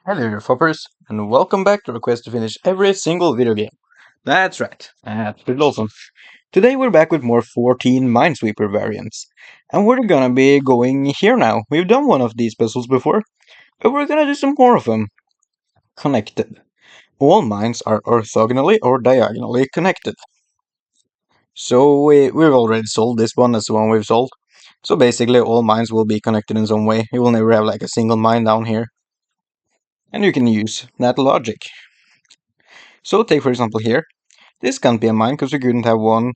Hello there, Foppers, and welcome back to Request to Finish Every Single Video Game. That's right, that's pretty awesome. Today we're back with more 14 Minesweeper variants, and we're gonna be going here now. We've done one of these puzzles before, but we're gonna do some more of them. Connected. All mines are orthogonally or diagonally connected. So we've already solved this one, that's the one we've solved. So basically all mines will be connected in some way. You will never have like a single mine down here. And you can use that logic. So take for example here. This can't be a mine because we couldn't have one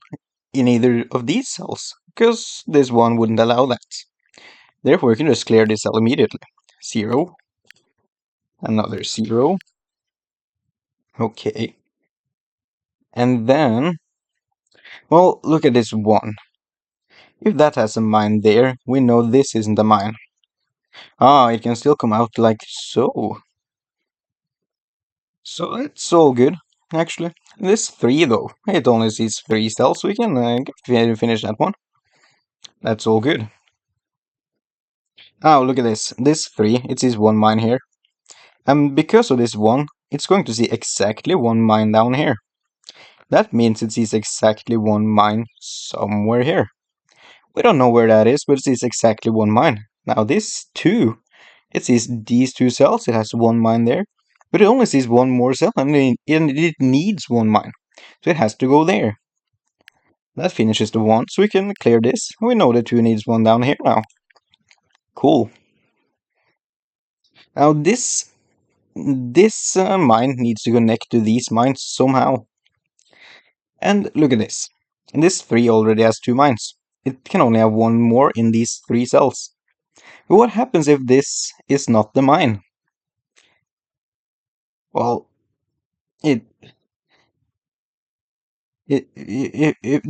in either of these cells, because this one wouldn't allow that. Therefore, we can just clear this cell immediately. 0, another 0, okay. And then, well, look at this 1. If that has a mine there, we know this isn't a mine. Ah, it can still come out like so. So it's all good, actually. This 3 though, it only sees 3 cells, so we can finish that one. That's all good. Oh, look at this. This 3, it sees 1 mine here. And because of this 1, it's going to see exactly 1 mine down here. That means it sees exactly 1 mine somewhere here. We don't know where that is, but it sees exactly 1 mine. Now this 2, it sees these 2 cells, it has 1 mine there. But it only sees 1 more cell, and it needs 1 mine. So it has to go there. That finishes the 1, so we can clear this. We know the 2 needs 1 down here now. Cool. Now this mine needs to connect to these mines somehow. And look at this. This 3 already has 2 mines. It can only have 1 more in these 3 cells. But what happens if this is not the mine? Well, it if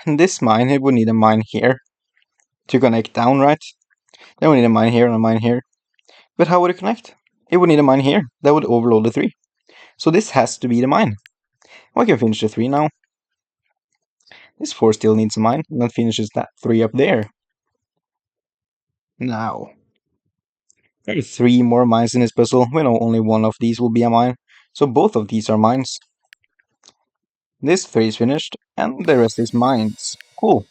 this mine, it would need a mine here to connect down, right? Then we need a mine here and a mine here. But how would it connect? It would need a mine here. That would overload the 3. So this has to be the mine. We can finish the 3 now. This 4 still needs a mine, and that finishes that 3 up there. Now, there are 3 more mines in this puzzle. We know only one of these will be a mine, so both of these are mines. This 3 is finished, and the rest is mines. Cool.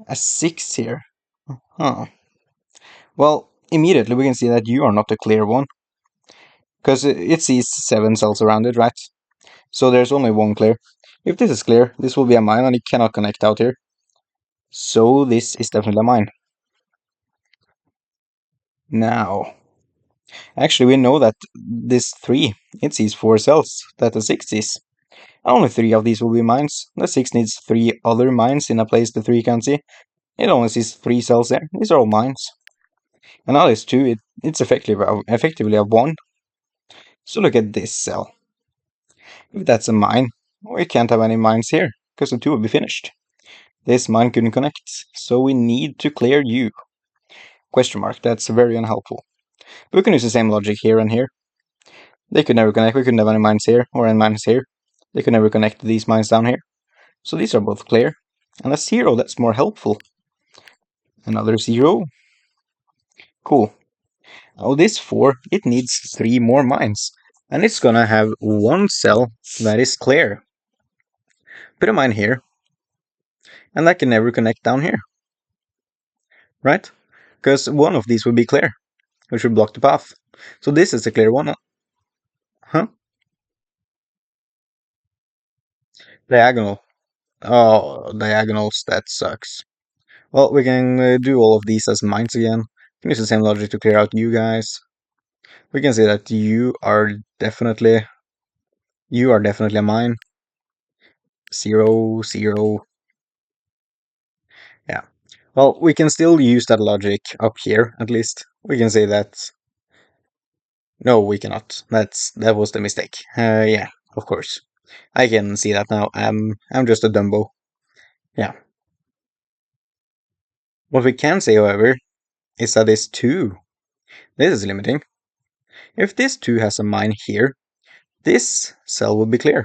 A 6 here. Huh. Well, immediately we can see that you are not the clear one, because it sees 7 cells around it, right? So there's only 1 clear. If this is clear, this will be a mine, and it cannot connect out here. So this is definitely a mine. Now, actually we know that this 3, it sees 4 cells that the 6 sees. Only 3 of these will be mines. The 6 needs 3 other mines in a place the 3 can't see. It only sees 3 cells there. These are all mines. And now this 2, it's effectively a 1. So look at this cell. If that's a mine, we can't have any mines here, because the 2 will be finished. This mine couldn't connect, so we need to clear you. Question mark, that's very unhelpful. But we can use the same logic here and here. They could never connect, we couldn't have any mines here, or any mines here. They could never connect to these mines down here. So these are both clear. And a 0, that's more helpful. Another 0. Cool. Now this 4, it needs 3 more mines. And it's gonna have 1 cell that is clear. Put a mine here. And that can never connect down here. Right? Because one of these will be clear, which will block the path. So this is a clear one. Huh? Diagonal. Oh, diagonals, that sucks. Well, we can do all of these as mines again. We can use the same logic to clear out you guys. We can say that you are definitely a mine. 0, 0. Yeah. Well, we can still use that logic up here, at least. We can say that. No, we cannot. That was the mistake. Yeah, of course. I can see that now. I'm just a Dumbo. Yeah. What we can say, however, is that this 2. This is limiting. If this 2 has a mine here, this cell will be clear.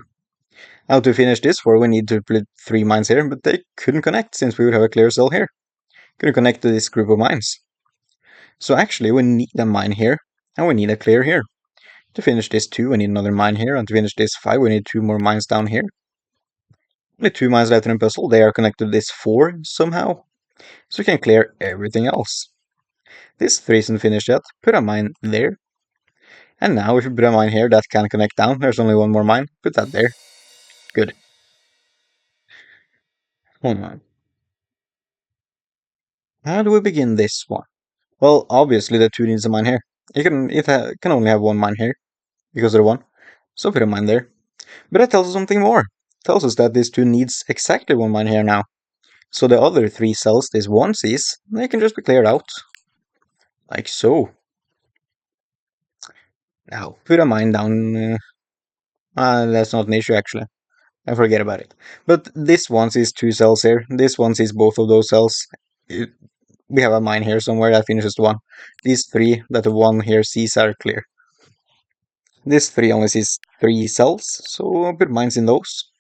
Now to finish this 4, we need to put 3 mines here, but they couldn't connect since we would have a clear cell here. Couldn't connect to this group of mines. So actually we need a mine here, And we need a clear here. To finish this 2, we need another mine here, and to finish this 5, we need 2 more mines down here. Only 2 mines left in the puzzle, they are connected to this 4 somehow. So we can clear everything else. This 3 isn't finished yet, put a mine there. And now if you put a mine here that can connect down, there's only 1 more mine, put that there. Good. Hold on. How do we begin this one? Well, obviously the 2 needs a mine here. It can only have 1 mine here, because of the 1. So put a mine there. But that tells us something more. It tells us that this 2 needs exactly 1 mine here now. So the other 3 cells this 1 sees, they can just be cleared out. Like so. Now, put a mine down. That's not an issue actually. I forget about it. But this one sees 2 cells here. This one sees both of those cells. We have a mine here somewhere that finishes the 1. These 3 that the 1 here sees are clear. This 3 only sees 3 cells, so I'll put mines in those.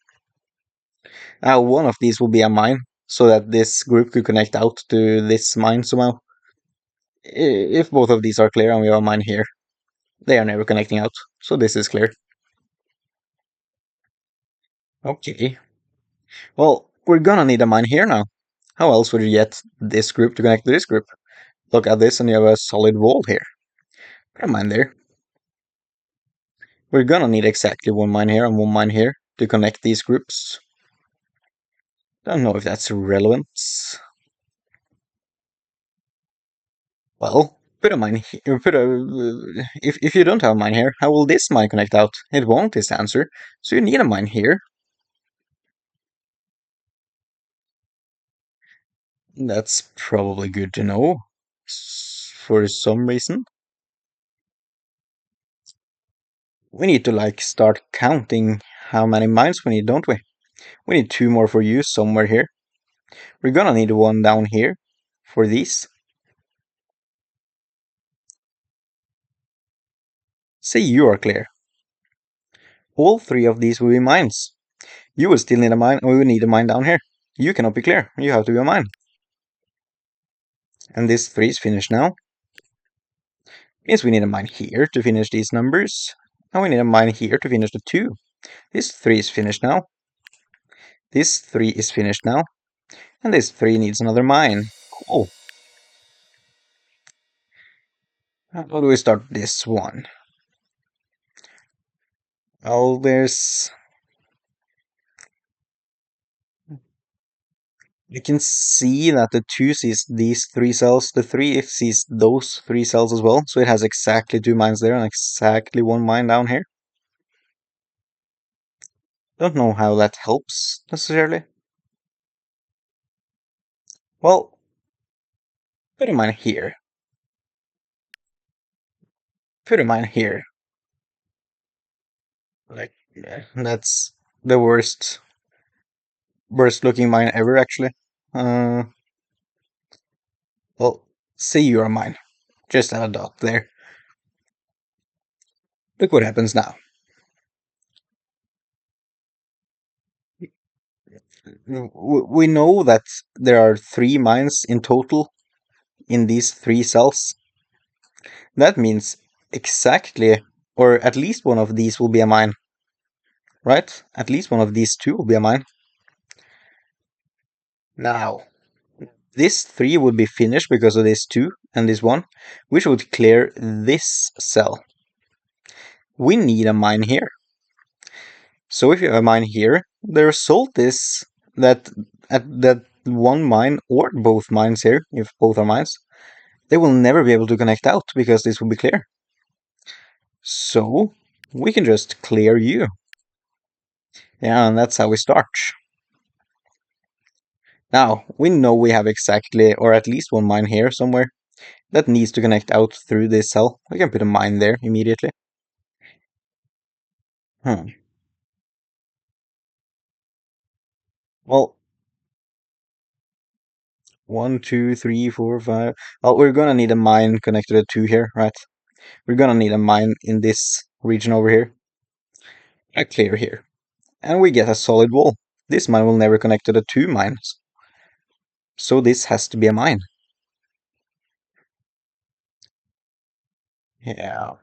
Now one of these will be a mine, so that this group could connect out to this mine somehow. If both of these are clear and we have a mine here, they are never connecting out, so this is clear. Okay. Well, we're gonna need a mine here now. How else would you get this group to connect to this group? Look at this and you have a solid wall here. Put a mine there. We're gonna need exactly 1 mine here and 1 mine here to connect these groups. Don't know if that's relevant. Well, put a mine here. If you don't have a mine here, how will this mine connect out? It won't is the answer. So you need a mine here. That's probably good to know. For some reason. We need to like start counting how many mines we need, don't we? We need 2 more for you somewhere here. We're gonna need 1 down here for these. Say you are clear. All 3 of these will be mines. You will still need a mine, and we will need a mine down here. You cannot be clear. You have to be a mine. And this 3 is finished now. Means we need a mine here to finish these numbers. And we need a mine here to finish the 2. This 3 is finished now. This 3 is finished now. And this 3 needs another mine. Cool. How do we start this one? Well, you can see that the 2 sees these 3 cells, the 3 sees those 3 cells as well, so it has exactly 2 mines there and exactly 1 mine down here. Don't know how that helps, necessarily. Well, put a mine here. Put a mine here. Like, yeah, that's the worst looking mine ever, actually. Well, say you're a mine. Just add a dot there. Look what happens now. We know that there are 3 mines in total in these 3 cells. That means exactly, or at least one of these will be a mine. Right? At least one of these 2 will be a mine. Now, this 3 would be finished because of this 2 and this 1, which would clear this cell. We need a mine here. So if you have a mine here, the result is that at that 1 mine or both mines here, if both are mines, they will never be able to connect out because this will be clear. So we can just clear you. Yeah, and that's how we start. Now, we know we have exactly, or at least 1 mine here somewhere that needs to connect out through this cell. We can put a mine there immediately. Well, 1, 2, 3, 4, 5. Well, we're gonna need a mine connected to 2 here, right? We're gonna need a mine in this region over here. A clear here. And we get a solid wall. This mine will never connect to the 2 mines. So this has to be a mine. Yeah.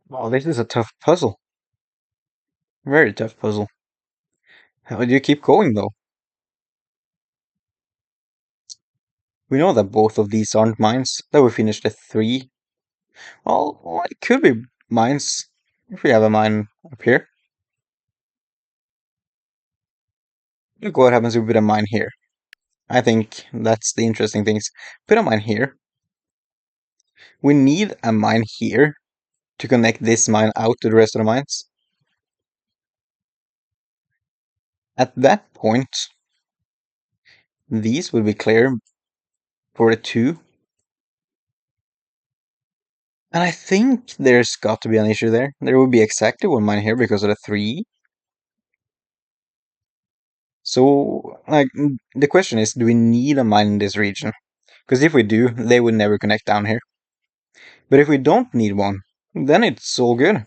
Well, this is a tough puzzle. Very tough puzzle. How do you keep going, though? We know that both of these aren't mines, that we finished at 3. Well, it could be mines if we have a mine up here. Look what happens if we put a mine here. I think that's the interesting thing. Put a mine here. We need a mine here to connect this mine out to the rest of the mines. At that point, these will be clear for a 2. And I think there's got to be an issue there. There will be exactly one mine here because of the 3. So, like, the question is, do we need a mine in this region? Because if we do, they would never connect down here. But if we don't need one, then it's all good.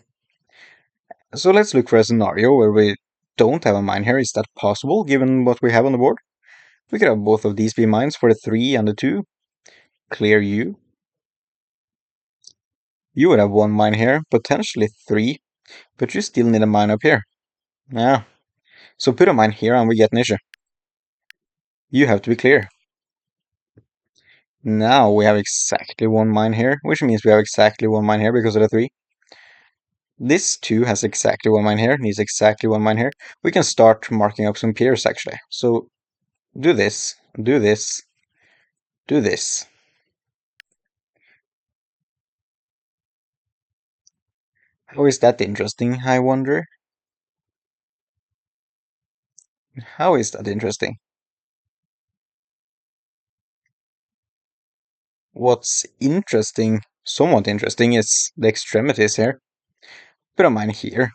So let's look for a scenario where we don't have a mine here. Is that possible, given what we have on the board? We could have both of these be mines for the 3 and the 2. Clear you. You would have one mine here, potentially 3, but you still need a mine up here. Yeah. So put a mine here and we get an issue. You have to be clear. Now we have exactly one mine here, which means we have exactly one mine here because of the 3. This 2 has exactly one mine here, needs exactly one mine here. We can start marking up some piers actually. So do this, do this, do this. How is that interesting, I wonder? How is that interesting? What's interesting, somewhat interesting, is the extremities here. Put a mine here.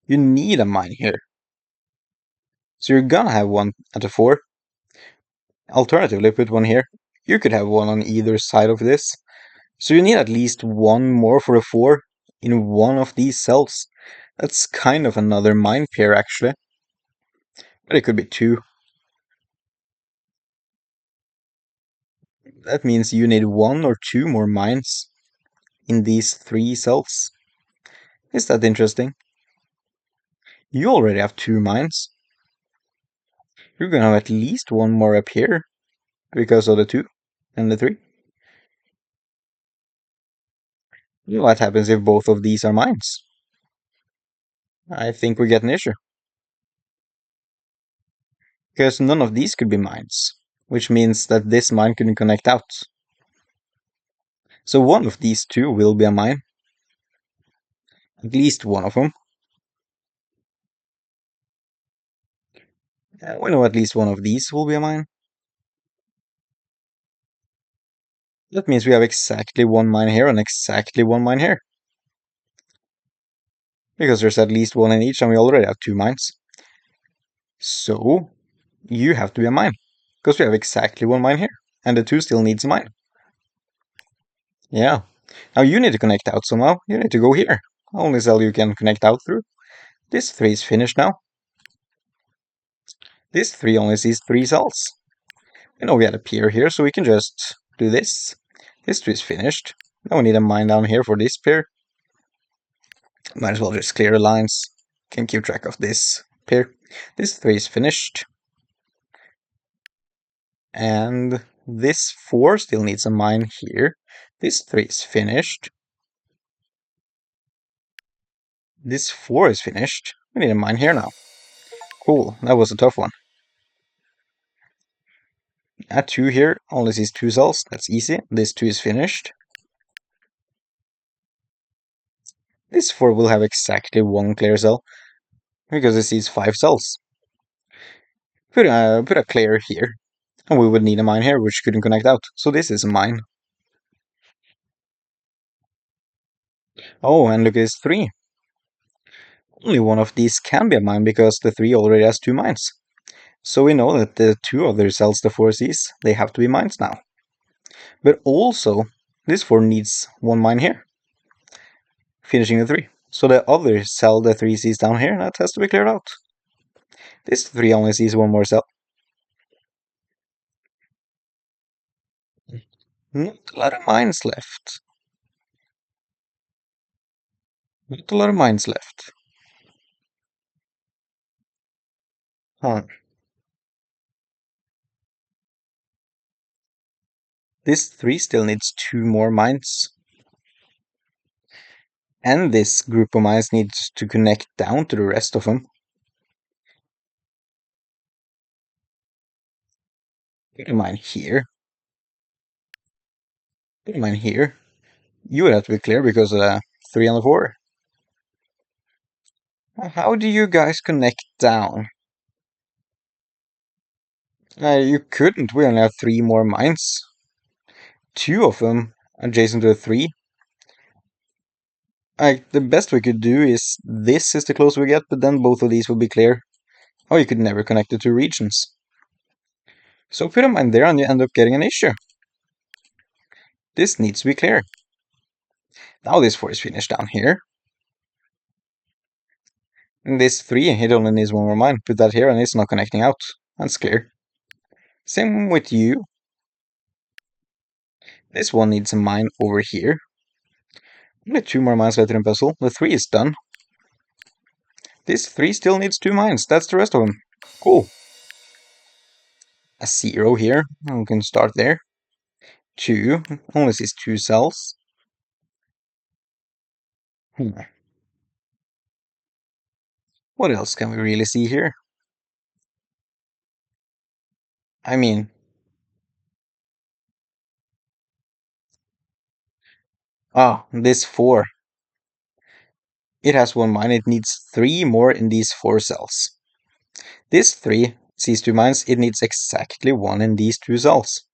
You need a mine here. So you're gonna have one at a 4. Alternatively, put one here. You could have one on either side of this. So you need at least one more for a 4 in one of these cells. That's kind of another mine pair, actually. But it could be 2. That means you need 1 or 2 more mines in these 3 cells. Is that interesting? You already have 2 mines. You're gonna have at least one more up here because of the 2 and the 3. What happens if both of these are mines? I think we get an issue. Because none of these could be mines, which means that this mine couldn't connect out. So one of these 2 will be a mine. At least one of them. We know at least one of these will be a mine. That means we have exactly one mine here and exactly one mine here. Because there's at least one in each and we already have 2 mines. So you have to be a mine. Because we have exactly one mine here. And the 2 still needs a mine. Yeah. Now you need to connect out somehow. You need to go here. Only cell you can connect out through. This 3 is finished now. This 3 only sees 3 cells. We know we had a pier here, so we can just do this. This 2 is finished. Now we need a mine down here for this pier. Might as well just clear the lines. Can keep track of this pier. This 3 is finished. And this 4 still needs a mine here. This 3 is finished. This 4 is finished. We need a mine here now. Cool, that was a tough one. Add 2 here, only sees 2 cells. That's easy. This 2 is finished. This 4 will have exactly 1 clear cell because it sees 5 cells. Put a clear here. And we would need a mine here, which couldn't connect out. So this is a mine. Oh, and look at this 3. Only one of these can be a mine because the 3 already has 2 mines. So we know that the 2 other cells the 4 sees, they have to be mines now. But also, this 4 needs 1 mine here, finishing the 3. So the other cell the 3 sees down here, that has to be cleared out. This 3 only sees 1 more cell. Not a lot of mines left. Not a lot of mines left. Huh. This 3 still needs 2 more mines. And this group of mines needs to connect down to the rest of them. Put a mine here. Put a mine here. You would have to be clear because 3 and a 4. How do you guys connect down? You couldn't. We only have 3 more mines. 2 of them adjacent to the 3. The best we could do is this is the closest we get, but then both of these will be clear. Oh, you could never connect the 2 regions. So put a mine there and you end up getting an issue. This needs to be clear. Now this 4 is finished down here. And this 3, it only needs 1 more mine. Put that here and it's not connecting out. That's clear. Same with you. This one needs a mine over here. Only 2 more mines left in the puzzle. The 3 is done. This 3 still needs 2 mines. That's the rest of them. Cool. A 0 here. We can start there. 2. Only sees 2 cells. What else can we really see here? I mean... this 4. It has 1 mine. It needs 3 more in these 4 cells. This 3 sees 2 mines. It needs exactly 1 in these 2 cells.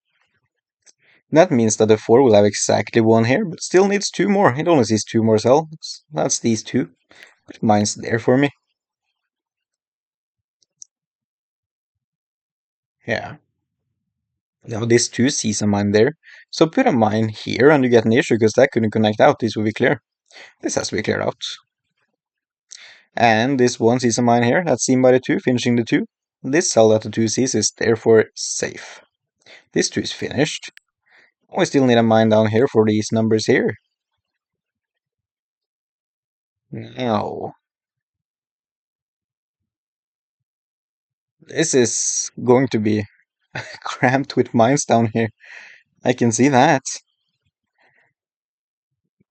That means that the 4 will have exactly 1 here, but still needs 2 more. It only sees 2 more cells. That's these 2. Put mines there for me. Yeah. Now this 2 sees a mine there. So put a mine here and you get an issue because that couldn't connect out. This will be clear. This has to be cleared out. And this 1 sees a mine here. That's seen by the 2, finishing the 2. This cell that the 2 sees is therefore safe. This 2 is finished. We still need a mine down here for these numbers here. No. This is going to be cramped with mines down here. I can see that.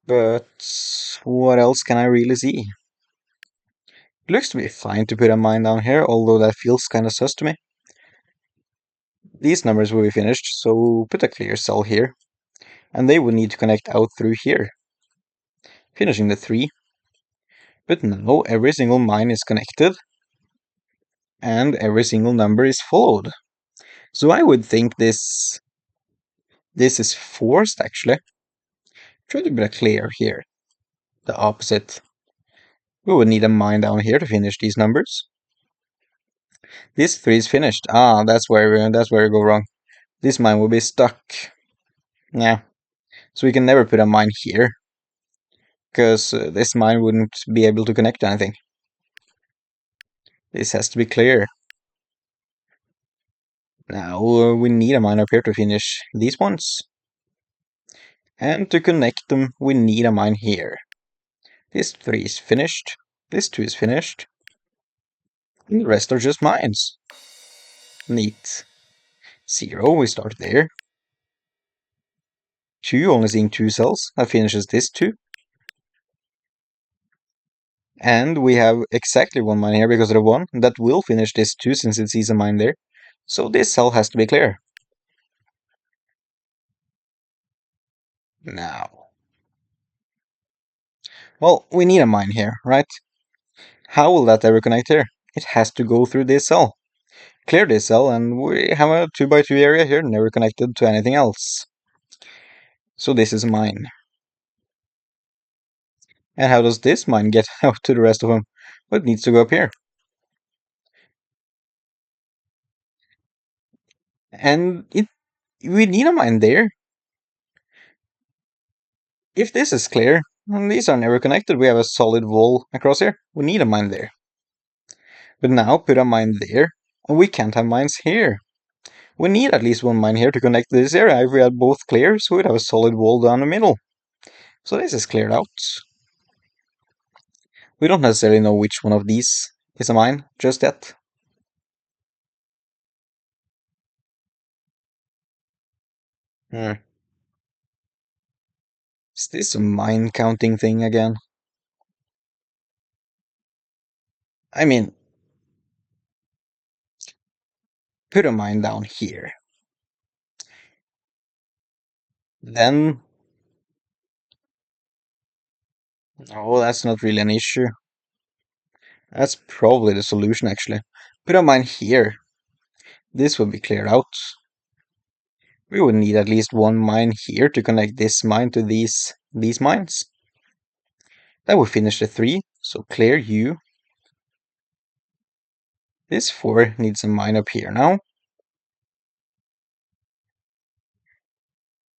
But what else can I really see? It looks to be fine to put a mine down here, although that feels kind of sus to me. These numbers will be finished, so put a clear cell here. And they will need to connect out through here. Finishing the 3. But now every single mine is connected. And every single number is followed. So I would think this is forced, actually. Try to put a clear here. The opposite. We would need a mine down here to finish these numbers. This 3 is finished. That's where we go wrong. This mine will be stuck. Yeah. So we can never put a mine here. Because this mine wouldn't be able to connect to anything. This has to be clear. Now we need a mine up here to finish these ones. And to connect them, we need a mine here. This 3 is finished. This 2 is finished. And the rest are just mines. Neat. 0, we start there. 2, only seeing 2 cells. That finishes this 2. And we have exactly 1 mine here because of the 1. That will finish this 2 since it sees a mine there. So this cell has to be clear. Now. Well, we need a mine here, right? How will that ever connect here? It has to go through this cell. Clear this cell and we have a 2x2 area here, never connected to anything else. So this is mine. And how does this mine get out to the rest of them? Well, it needs to go up here. And we need a mine there. If this is clear, and these are never connected, we have a solid wall across here. We need a mine there. But now put a mine there, and we can't have mines here. We need at least one mine here to connect to this area. If we had both clears, we would have a solid wall down the middle. So this is cleared out. We don't necessarily know which one of these is a mine just yet. Hmm. Is this a mine counting thing again? I mean, put a mine down here. Then, oh, that's not really an issue. That's probably the solution actually. Put a mine here. This will be cleared out. We would need at least one mine here to connect this mine to these mines. That would finish the 3, so clear you. This 4 needs a mine up here now.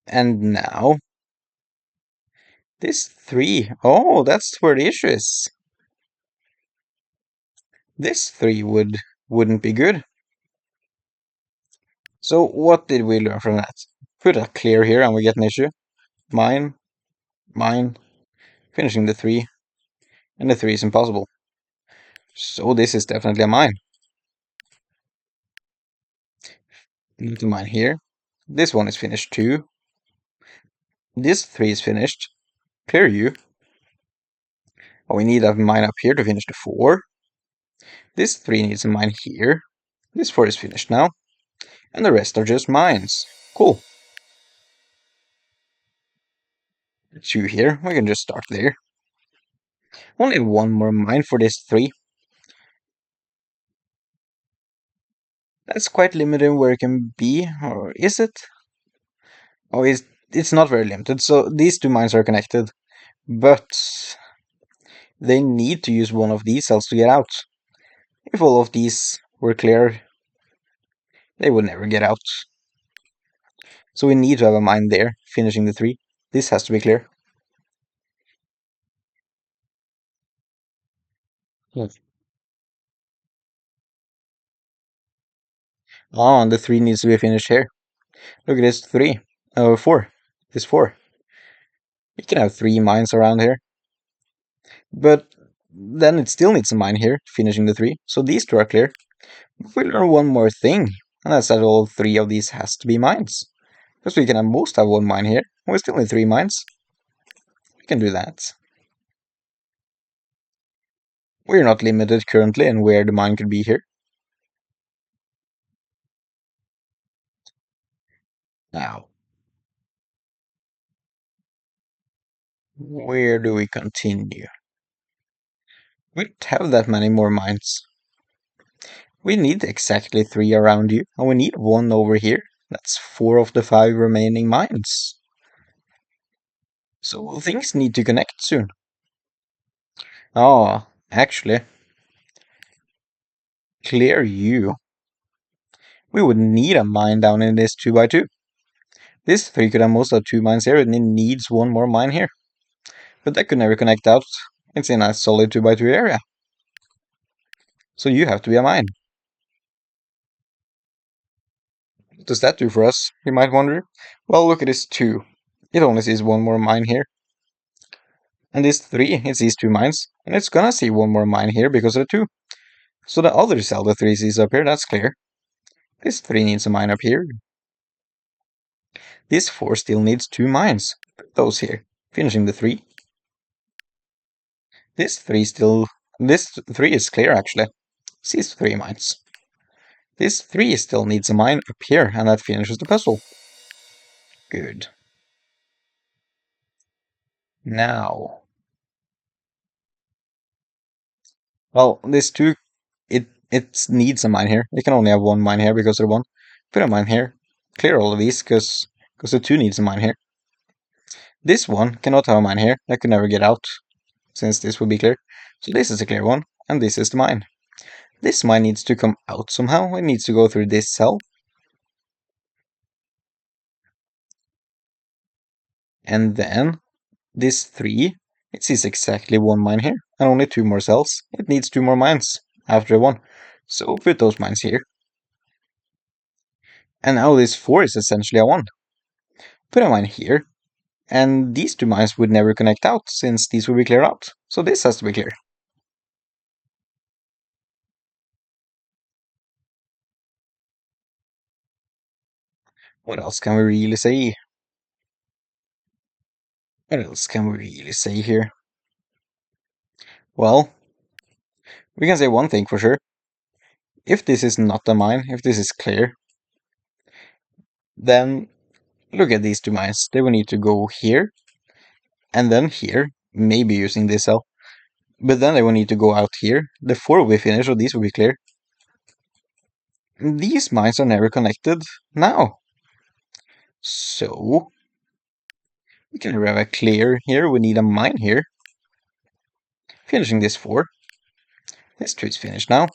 And now, this 3. Oh, that's where the issue is. This 3 wouldn't be good. So what did we learn from that? Put a clear here and we get an issue. Mine, mine, finishing the 3. And the 3 is impossible. So this is definitely a mine. Not a mine here. This one is finished too. This 3 is finished. Clear you. Oh, we need a mine up here to finish the 4. This 3 needs a mine here. This 4 is finished now. And the rest are just mines. Cool. 2 here. We can just start there. Only one more mine for this 3. That's quite limited where it can be. Or is it? Oh, it's not very limited. So these 2 mines are connected. But they need to use one of these cells to get out. If all of these were clear, they would never get out. So we need to have a mine there, finishing the 3. This has to be clear. Yes. Oh, and the 3 needs to be finished here. Look at this 3. 4. This 4. We can have 3 mines around here. But then it still needs a mine here, finishing the 3. So these 2 are clear. But we learn one more thing, and that's that all 3 of these has to be mines. Because we can at most have 1 mine here, and we still need 3 mines. We can do that. We're not limited currently in where the mine could be here. Now, where do we continue? We don't have that many more mines. We need exactly 3 around you, and we need 1 over here. That's 4 of the 5 remaining mines. So things need to connect soon. Oh, actually, clear you. We would need a mine down in this 2x2. This 3 could have most of 2 mines here, and it needs 1 more mine here. But that could never connect out. It's in a solid 2x2 area. So you have to be a mine. What does that do for us, you might wonder? Well, look at this 2. It only sees 1 more mine here. And this 3, it sees 2 mines. And it's gonna see 1 more mine here because of the 2. So the other cell the 3 sees up here, that's clear. This 3 needs a mine up here. This 4 still needs 2 mines. Put those here, finishing the 3. This 3 is clear actually. Sees 3 mines. This 3 still needs a mine up here, and that finishes the puzzle. Good. Now, well, this 2, it needs a mine here. It can only have 1 mine here because of the 1. Put a mine here. Clear all of these because the 2 needs a mine here. This 1 cannot have a mine here. That could never get out, since this will be clear. So this is a clear one, and this is the mine. This mine needs to come out somehow. It needs to go through this cell. And then this 3, it sees exactly 1 mine here, and only 2 more cells. It needs 2 more mines after 1. So put those mines here. And now this 4 is essentially a 1. Put a mine here, and these two mines would never connect out, since these would be cleared out. So this has to be clear. What else can we really say? What else can we really say here? Well, we can say one thing for sure. If this is not a mine, if this is clear, then look at these two mines. They will need to go here, and then here, maybe using this cell. But then they will need to go out here. The 4 will be finished, so these will be clear. These mines are never connected now. So, we can have a clear here. We need a mine here. Finishing this 4. This 2 is finished now.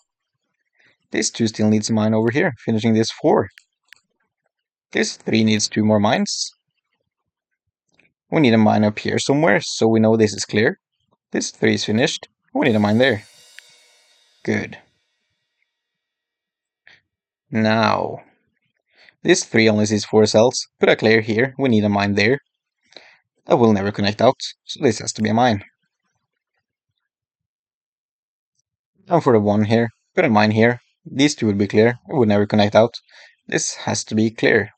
This 2 still needs a mine over here. Finishing this 4. This 3 needs 2 more mines. We need a mine up here somewhere, so we know this is clear. This 3 is finished. We need a mine there. Good. Now, this 3 only sees 4 cells. Put a clear here. We need a mine there. That will never connect out, so this has to be a mine. And for the 1 here, put a mine here. These 2 will be clear. It will never connect out. This has to be clear.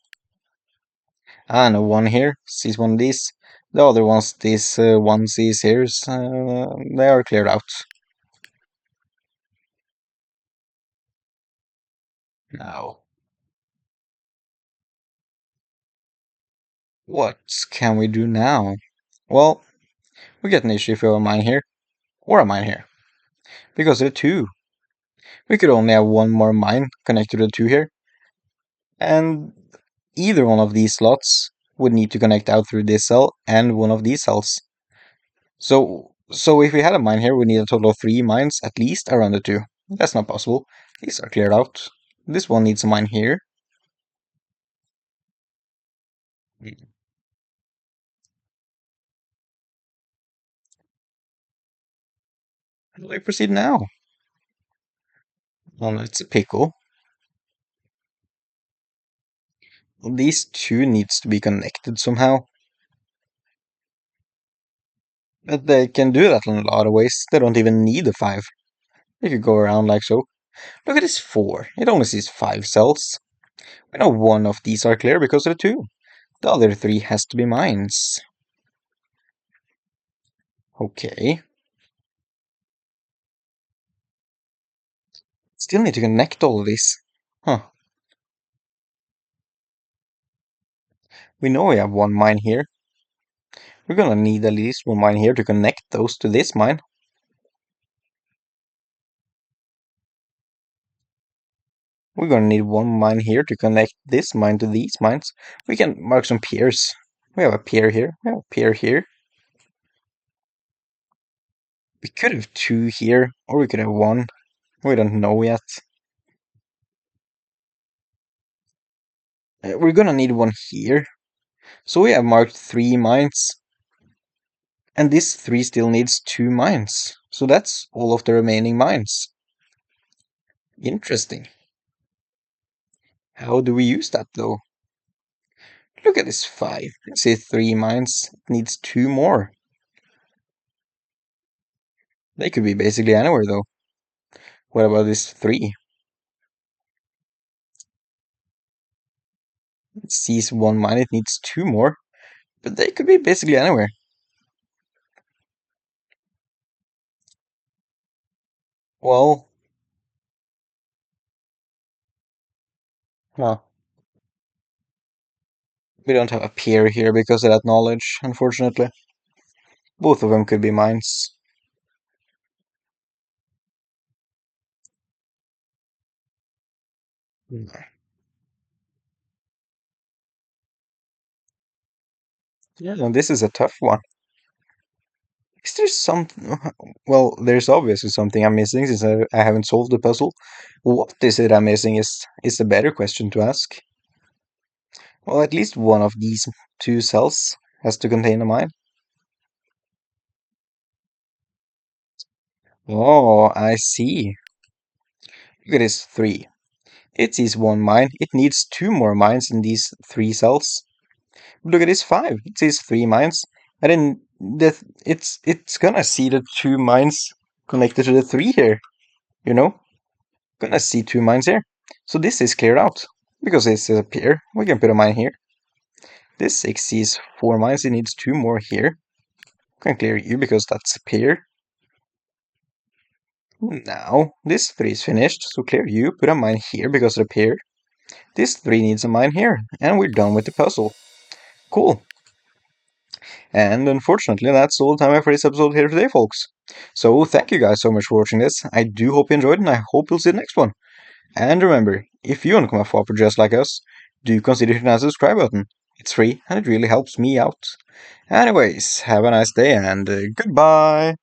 And a 1 here sees one of these. The other ones, these 1 sees here, they are cleared out. Now, what can we do now? Well, we get an issue if we have a mine here, or a mine here. Because of the 2. We could only have 1 more mine connected to the 2 here. And either one of these slots would need to connect out through this cell and one of these cells. So if we had a mine here, we need a total of 3 mines at least around the 2. That's not possible. These are cleared out. This one needs a mine here. How do I proceed now? Well, it's a pickle. These 2 needs to be connected somehow. But they can do that in a lot of ways. They don't even need a 5. They could go around like so. Look at this 4. It only sees 5 cells. We know one of these are clear because of the 2. The other 3 has to be mines. Okay. Still need to connect all of these. Huh. We know we have 1 mine here. We're gonna need at least 1 mine here to connect those to this mine. We're gonna need 1 mine here to connect this mine to these mines. We can mark some piers. We have a pier here. We have a pier here. We could have 2 here, or we could have 1. We don't know yet. We're gonna need 1 here. So we have marked 3 mines. And this 3 still needs 2 mines. So that's all of the remaining mines. Interesting. How do we use that though? Look at this 5. It says 3 mines. It needs 2 more. They could be basically anywhere though. What about this 3? It sees 1 mine. It needs 2 more. But they could be basically anywhere. Well, well, we don't have a peer here because of that knowledge, unfortunately. Both of them could be mines. Yeah, and this is a tough one. Is there something? Well, there's obviously something I'm missing since I haven't solved the puzzle. What is it I'm missing is the better question to ask. Well, at least one of these 2 cells has to contain a mine. Oh, I see. Look at this 3. It sees one mine. It needs 2 more mines in these 3 cells. Look at this 5. It sees 3 mines. And then it's gonna see the 2 mines connected to the 3 here. You know? Gonna see 2 mines here. So this is cleared out. Because it's a pair. We can put a mine here. This 6 sees 4 mines. It needs 2 more here. We can clear you because that's a pair. Now, this 3 is finished, so clear you, put a mine here because of the pair. This 3 needs a mine here, and we're done with the puzzle. Cool. And unfortunately, that's all the time I have for this episode here today, folks. So thank you guys so much for watching this. I do hope you enjoyed, and I hope you'll see the next one. And remember, if you want to become a Fopper just like us, do consider hitting that subscribe button. It's free, and it really helps me out. Anyways, have a nice day, and goodbye!